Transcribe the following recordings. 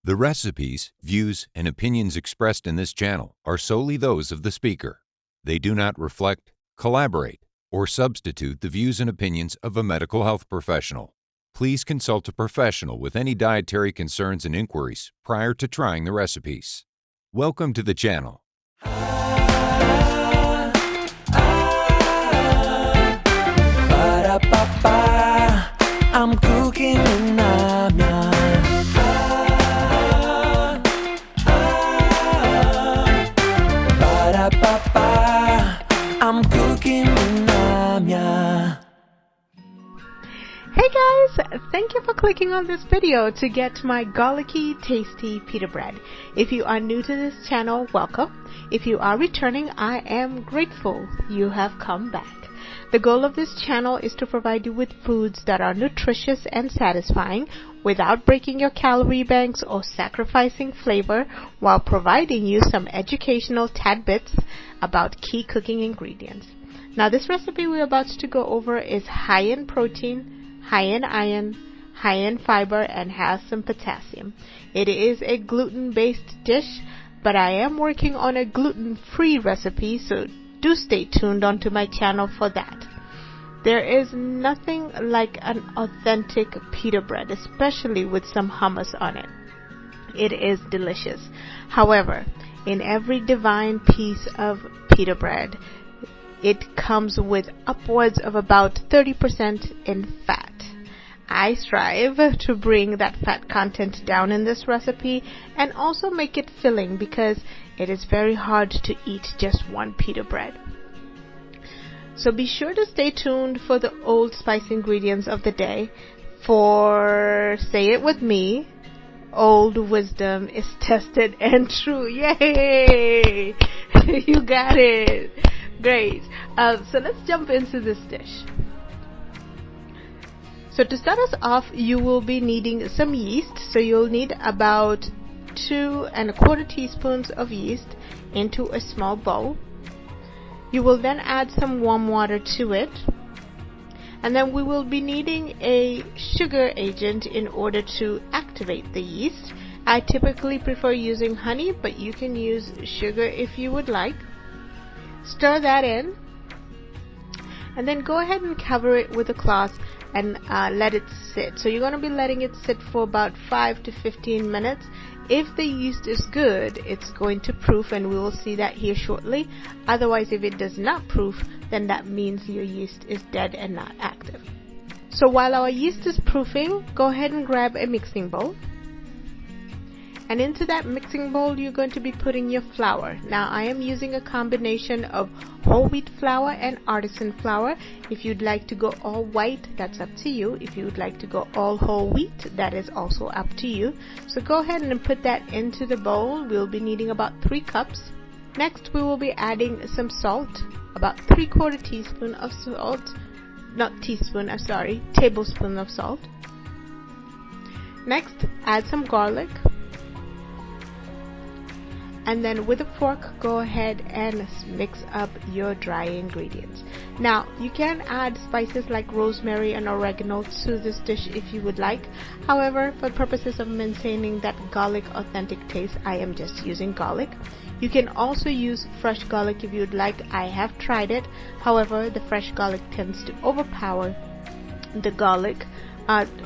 The recipes, views, and opinions expressed in this channel are solely those of the speaker. They do not reflect, collaborate, or substitute the views and opinions of a medical health professional. Please consult a professional with any dietary concerns and inquiries prior to trying the recipes. Welcome to the channel. I'm cooking in Namia. I'm cooking in Namia. Hey guys, thank you for clicking on this video to get my garlicky, tasty pita bread. If you are new to this channel, welcome. If you are returning, I am grateful you have come back. The goal of this channel is to provide you with foods that are nutritious and satisfying without breaking your calorie banks or sacrificing flavor, while providing you some educational tidbits about key cooking ingredients. Now, this recipe we're about to go over is high in protein, high in iron, high in fiber, and has some potassium. It is a gluten-based dish, but I am working on a gluten-free recipe, so do stay tuned onto my channel for that. There is nothing like an authentic pita bread, especially with some hummus on it. It is delicious. However, in every divine piece of pita bread, it comes with upwards of about 30% in fat. I strive to bring that fat content down in this recipe and also make it filling, because it is very hard to eat just one pita bread. So be sure to stay tuned for the Old Spice ingredients of the day. For, say it with me, old wisdom is tested and true. Yay! You got it. Great. So let's jump into this dish. So to start us off, you will be needing some yeast. So you'll need about 2 1/4 teaspoons of yeast into a small bowl. You will then add some warm water to it. And then we will be needing a sugar agent in order to activate the yeast. I typically prefer using honey, but you can use sugar if you would like. Stir that in. And then go ahead and cover it with a cloth and let it sit. So you're going to be letting it sit for about 5 to 15 minutes. If the yeast is good, it's going to proof, and we will see that here shortly. Otherwise, if it does not proof, then that means your yeast is dead and not active. So while our yeast is proofing, go ahead and grab a mixing bowl. And into that mixing bowl, you're going to be putting your flour. Now, I am using a combination of whole wheat flour and artisan flour. If you'd like to go all white, that's up to you. If you would like to go all whole wheat, that is also up to you. So go ahead and put that into the bowl. We'll be needing about 3 cups. Next, we will be adding some salt, about 3/4 teaspoon of salt. Not teaspoon, I'm sorry, tablespoon of salt. Next, add some garlic. And then with a fork, go ahead and mix up your dry ingredients. Now, you can add spices like rosemary and oregano to this dish if you would like. However, for purposes of maintaining that garlic authentic taste, I am just using garlic. You can also use fresh garlic if you would like. I have tried it. However, the fresh garlic tends to overpower the garlic,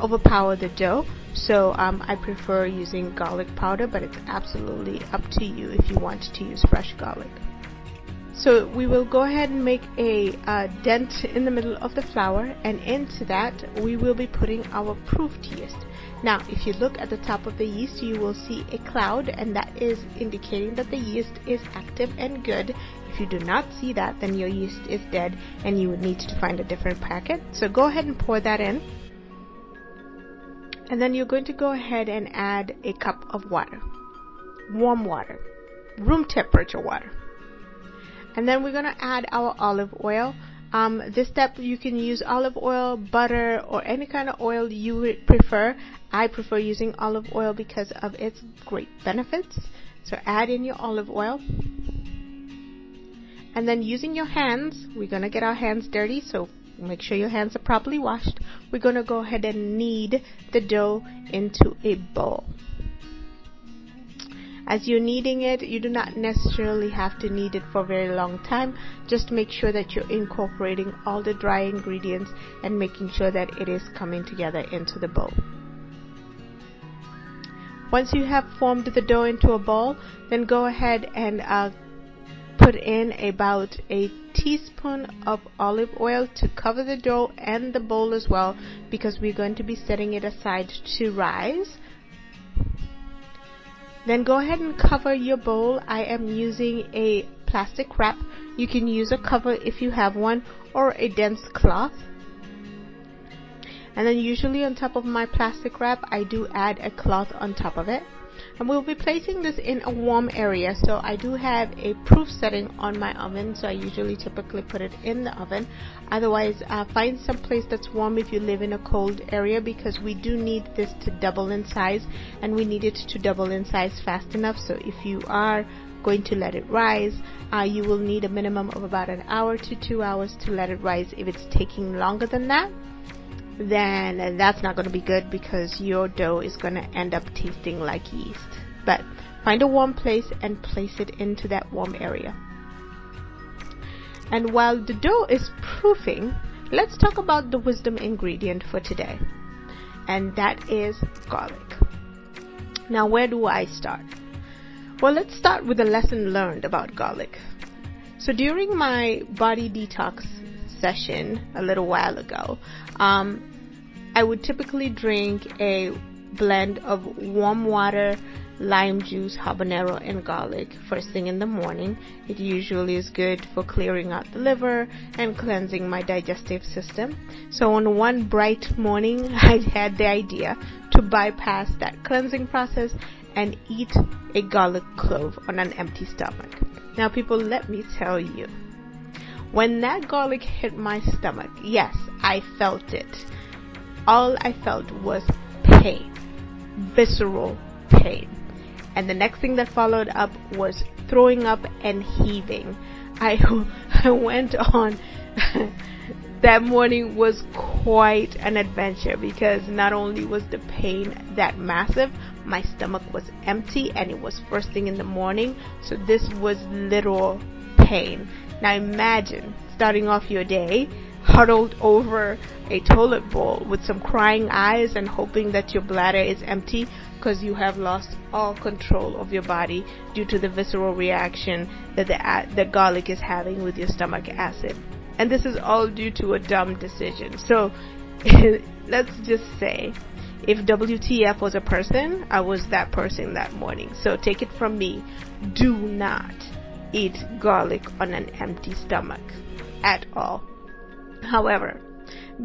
overpower the dough. So I prefer using garlic powder, but it's absolutely up to you if you want to use fresh garlic. So we will go ahead and make a dent in the middle of the flour, and into that we will be putting our proofed yeast. Now, if you look at the top of the yeast, you will see a cloud, and that is indicating that the yeast is active and good. If you do not see that, then your yeast is dead and you would need to find a different packet. So go ahead and pour that in. And then you're going to go ahead and add a cup of water, warm water, room temperature water. And then we're going to add our olive oil. This step you can use olive oil, butter, or any kind of oil you would prefer. I prefer using olive oil because of its great benefits. So add in your olive oil. And then using your hands, we're going to get our hands dirty, so make sure your hands are properly washed. We're going to go ahead and knead the dough into a bowl. As you're kneading it, you do not necessarily have to knead it for a very long time. Just make sure that you're incorporating all the dry ingredients and making sure that it is coming together into the bowl. Once you have formed the dough into a ball, then go ahead and put in about a teaspoon of olive oil to cover the dough and the bowl as well, because we're going to be setting it aside to rise. Then go ahead and cover your bowl. I am using a plastic wrap. You can use a cover if you have one, or a dense cloth. And then usually on top of my plastic wrap, I do add a cloth on top of it. And we'll be placing this in a warm area, so I do have a proof setting on my oven, so I usually typically put it in the oven. Otherwise, find some place that's warm if you live in a cold area, because we do need this to double in size, and we need it to double in size fast enough. So if you are going to let it rise, you will need a minimum of about an hour to 2 hours to let it rise. If it's taking longer than that, then that's not going to be good, because your dough is going to end up tasting like yeast. But find a warm place and place it into that warm area. And while the dough is proofing, let's talk about the wisdom ingredient for today, and that is garlic. Now, where do I start? Well, let's start with a lesson learned about garlic. So during my body detox session a little while ago, I would typically drink a blend of warm water, lime juice, habanero, and garlic first thing in the morning. It usually is good for clearing out the liver and cleansing my digestive system. So on one bright morning, I had the idea to bypass that cleansing process and eat a garlic clove on an empty stomach. Now, people, let me tell you, when that garlic hit my stomach, yes, I felt it. All I felt was pain, visceral pain. And the next thing that followed up was throwing up and heaving. I went on. That morning was quite an adventure, because not only was the pain that massive, my stomach was empty, and it was first thing in the morning. So this was literal pain. Now imagine starting off your day huddled over a toilet bowl with some crying eyes and hoping that your bladder is empty, because you have lost all control of your body due to the visceral reaction that the garlic is having with your stomach acid. And this is all due to a dumb decision. So let's just say, if WTF was a person, I was that person that morning. So take it from me, do not eat garlic on an empty stomach at all. However,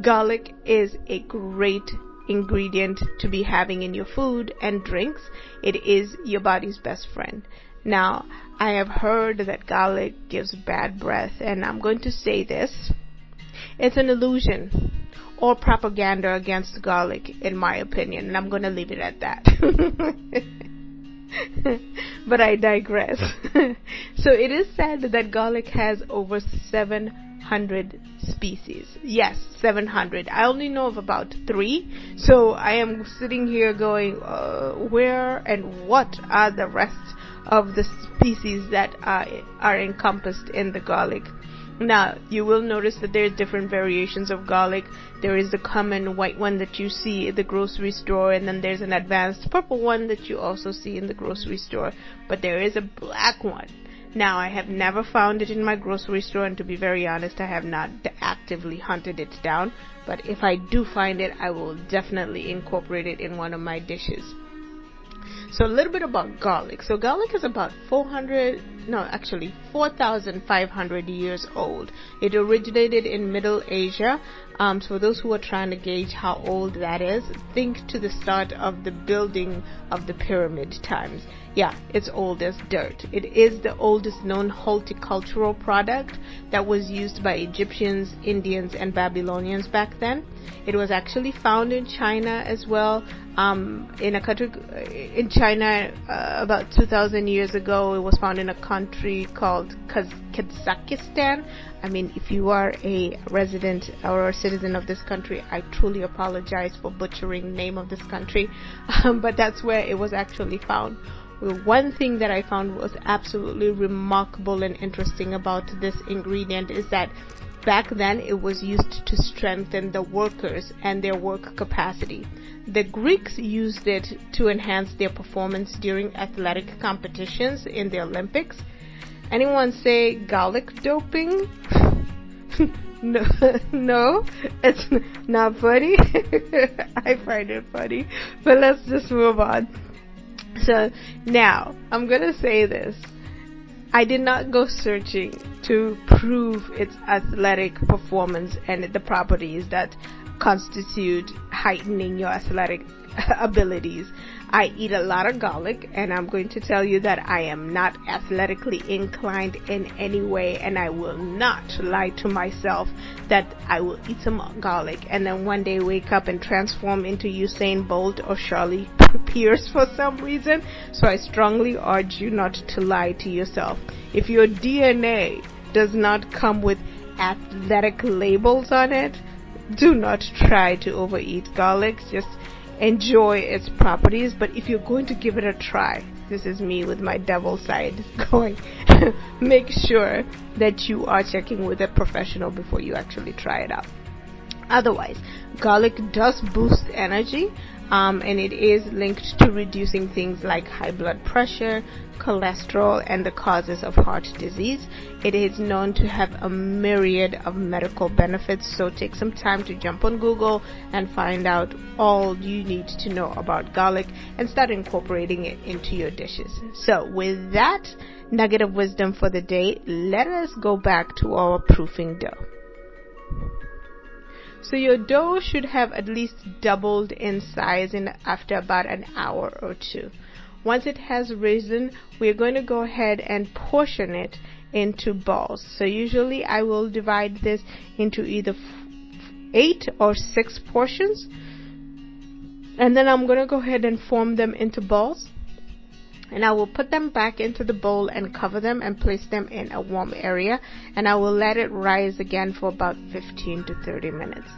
garlic is a great ingredient to be having in your food and drinks. It is your body's best friend. Now, I have heard that garlic gives bad breath, and I'm going to say this. It's an illusion or propaganda against garlic, in my opinion, and I'm going to leave it at that. But I digress. So it is said that garlic has over 700 species. Yes, 700. I only know of about 3. So I am sitting here going, where and what are the rest of the species that are encompassed in the garlic? Now, you will notice that there's different variations of garlic. There is the common white one that you see at the grocery store, and then there's an advanced purple one that you also see in the grocery store. But there is a black one. Now, I have never found it in my grocery store, and to be very honest, I have not actively hunted it down. But if I do find it, I will definitely incorporate it in one of my dishes. So a little bit about garlic. So garlic is about 4,500 years old. It originated in Middle Asia. So for those who are trying to gauge how old that is, think to the start of the building of the pyramid times. Yeah, it's old as dirt. It is the oldest known horticultural product that was used by Egyptians, Indians, and Babylonians back then. It was actually found in China as well. In a country in China about 2,000 years ago. It was found in a country called Kazakhstan. I mean, if you are a resident or a citizen of this country, I truly apologize for butchering the name of this country, but that's where it was actually found. One thing that I found was absolutely remarkable and interesting about this ingredient is that back then it was used to strengthen the workers and their work capacity. The Greeks used it to enhance their performance during athletic competitions in the Olympics. Anyone say garlic doping? No, it's not funny. I find it funny, but let's just move on. So now I'm gonna say this. I did not go searching to prove its athletic performance and the properties that constitute heightening your athletic abilities. I eat a lot of garlic, and I'm going to tell you that I am not athletically inclined in any way, and I will not lie to myself that I will eat some garlic and then one day wake up and transform into Usain Bolt or Charlie Pierce for some reason. So I strongly urge you not to lie to yourself. If your DNA does not come with athletic labels on it, do not try to overeat garlic. Just enjoy its properties. But if you're going to give it a try, this is me with my devil side going, make sure that you are checking with a professional before you actually try it out. Otherwise, garlic does boost energy, and it is linked to reducing things like high blood pressure, cholesterol, and the causes of heart disease. It is known to have a myriad of medical benefits, so take some time to jump on Google and find out all you need to know about garlic and start incorporating it into your dishes. So with that nugget of wisdom for the day, let us go back to our proofing dough. So your dough should have at least doubled in size after about an hour or two. Once it has risen, we're going to go ahead and portion it into balls. So usually I will divide this into either 8 or 6 portions, and then I'm going to go ahead and form them into balls, and I will put them back into the bowl and cover them and place them in a warm area, and I will let it rise again for about 15 to 30 minutes.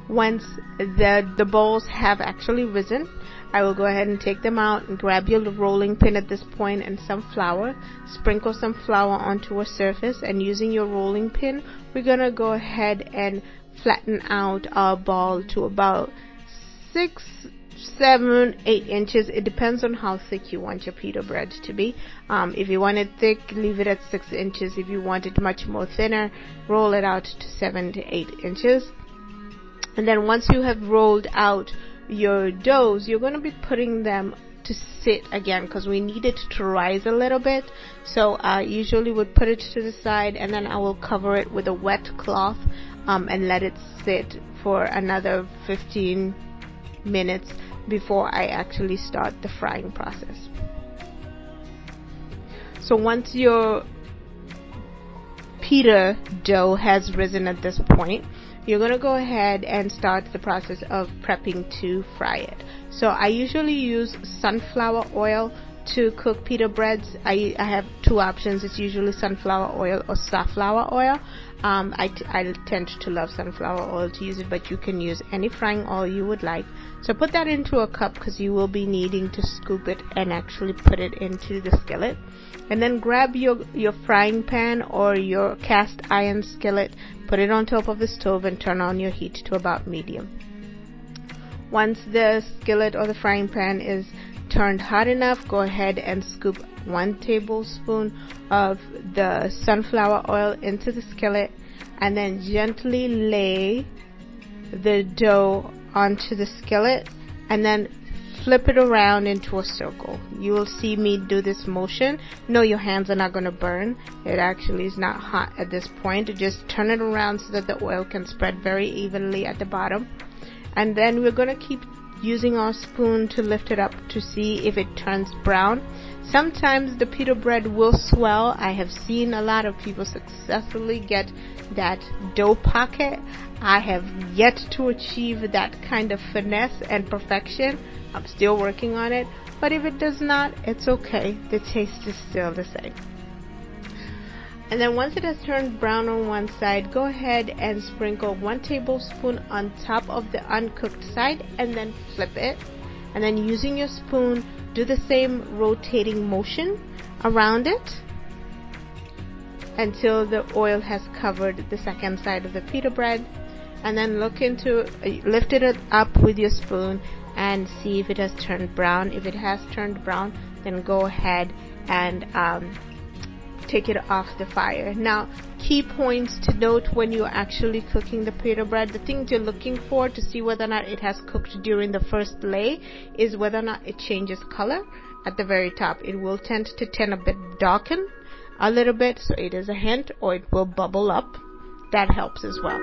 Once the balls have actually risen, I will go ahead and take them out and grab your rolling pin at this point and some flour. Sprinkle some flour onto a surface, and using your rolling pin, we're going to go ahead and flatten out our ball to about 6, 7, 8 inches. It depends on how thick you want your pita bread to be. If you want it thick, leave it at 6 inches. If you want it much more thinner, roll it out to 7 to 8 inches. And then once you have rolled out your doughs, you're going to be putting them to sit again, because we need it to rise a little bit. So I usually would put it to the side, and then I will cover it with a wet cloth and let it sit for another 15 minutes before I actually start the frying process. So once your pita dough has risen at this point, you're going to go ahead and start the process of prepping to fry it. So I usually use sunflower oil to cook pita breads. I have 2 options. It's usually sunflower oil or safflower oil. I tend to love sunflower oil to use it, but you can use any frying oil you would like. So put that into a cup, because you will be needing to scoop it and actually put it into the skillet. And then grab your frying pan or your cast iron skillet, put it on top of the stove, and turn on your heat to about medium. Once the skillet or the frying pan is turned hot enough, go ahead and scoop 1 tablespoon of the sunflower oil into the skillet, and then gently lay the dough onto the skillet, and then flip it around into a circle. You will see me do this motion. No, your hands are not going to burn. It actually is not hot at this point. Just turn it around so that the oil can spread very evenly at the bottom. And then we're going to keep using our spoon to lift it up to see if it turns brown. Sometimes the pita bread will swell. I have seen a lot of people successfully get that dough pocket. I have yet to achieve that kind of finesse and perfection. I'm still working on it, but if it does not, it's okay. The taste is still the same. And then once it has turned brown on one side, go ahead and sprinkle 1 tablespoon on top of the uncooked side, and then flip it. and then using your spoon, do the same rotating motion around it until the oil has covered the second side of the pita bread, and then lift it up with your spoon and see if it has turned brown. If it has turned brown, then go ahead and take it off the fire. Now, key points to note when you're actually cooking the pita bread, the things you're looking for to see whether or not it has cooked during the first lay is whether or not it changes color at the very top. It will tend to turn a bit darken a little bit, so it is a hint, or it will bubble up. That helps as well.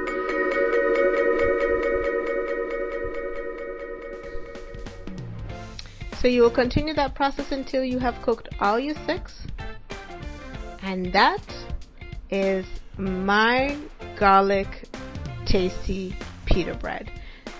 So you will continue that process until you have cooked all your 6. And that is my garlic tasty pita bread.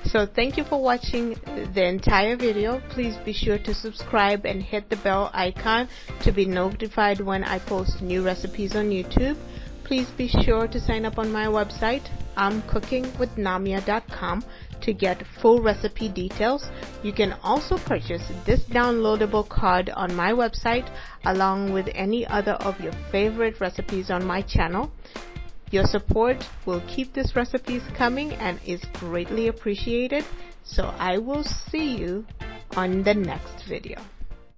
So thank you for watching the entire video. Please be sure to subscribe and hit the bell icon to be notified when I post new recipes on YouTube. Please be sure to sign up on my website, imcookingwithnamia.com, to get full recipe details. You can also purchase this downloadable card on my website along with any other of your favorite recipes on my channel. Your support will keep these recipes coming and is greatly appreciated. So I will see you on the next video.